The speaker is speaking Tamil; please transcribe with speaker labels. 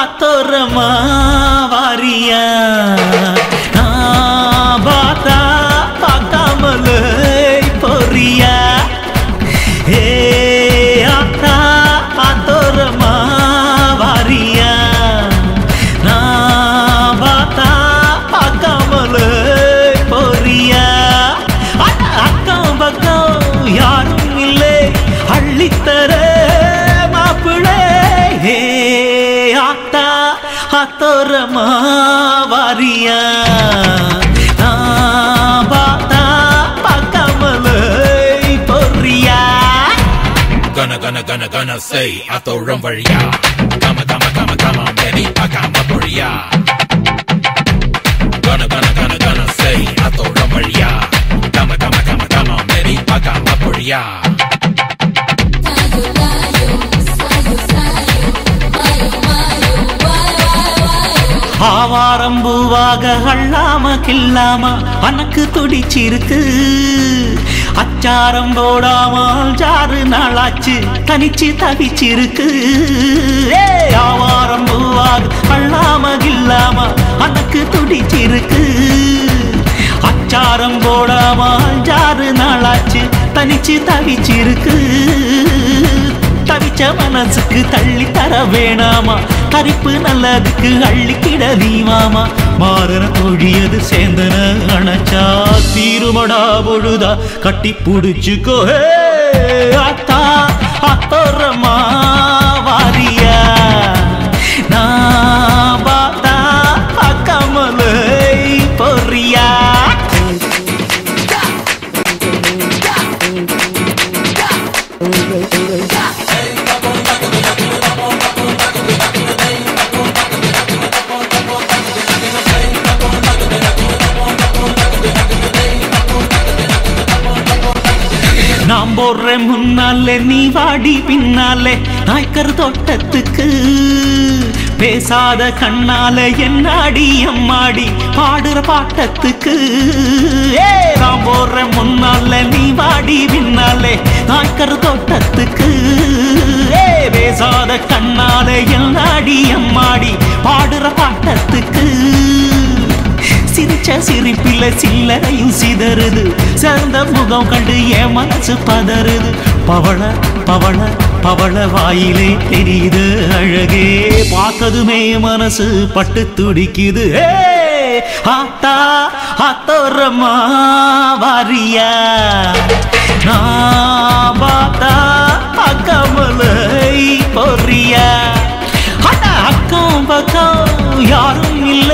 Speaker 1: அத்தோரமா வாரியா பாத்தா பார்க்காமல பொரியா ஏ ஆத்தா அத்தோரமா வாரியா பாத்தா பார்க்காமல பொரியா அக்கம் பக்கம் யாரும் இல்லை அள்ளித்தர மாப்பிள்ளை ஏ ஆத்தா அத்தோரமா வாரியா பாத்தா பார்க்காமல பொரியா
Speaker 2: gonna say அத்தோரம் வழியா come baby பார்க்காம பொரியா gonna say அத்தோரம் வழியா come baby பார்க்காம பொரியா
Speaker 1: ஆவாரம் பூவாக அள்ளாம கில்லாம பனக்கு துடிச்சிருக்கு அச்சாரம் போடாமல் 6 நாளாச்சு தனிச்சு தவிச்சிருக்கு ஆவாரம் பூவாக அள்ளாம கில்லாம பனக்கு துடிச்சிருக்கு அச்சாரம் போடாமல் 6 நாளாச்சு தனிச்சு தவிச்சிருக்கு தவிச்ச மனசுக்கு தள்ளி தர வேணாமா கரிப்பு நல்லதுக்கு அள்ளிக்கிட நீவாமா மாறன தொழியது சேர்ந்தன அணைச்சா தீருமடா பொழுதா கட்டி புடிச்சுக்கோ அத்தா அத்தோரமா வாரியா நான் பார்த்தா பார்க்காமலை பொரியா நான் போடுறேன் முன்னாலே நீ வாடி பின்னாலே நாய்க்கர் தோட்டத்துக்கு பேசாத கண்ணால என்னாடி அம்மாடி பாடுற பாட்டத்துக்கு நான் போடுறேன் முன்னாலே நீ வாடி பின்னாலே நாய்க்கர் தோட்டத்துக்கு பேசாத கண்ணால என்னாடி அம்மாடி பாடுற பாட்டத்துக்கு சிரிச்ச சிரிப்பில சில்லறையும் சிதறுது சிறந்த முகம் கண்டு என் மனசு பதறுது பவள பவள பவள வாயிலே தெரியுது அழகே பார்த்ததுமே மனசு பட்டு துடிக்குது ஆத்தா அத்தோரமா வாரியா நான் பார்த்தா பார்க்காமலை பொரியா அக்கம் பக்கம் யாரும் இல்லை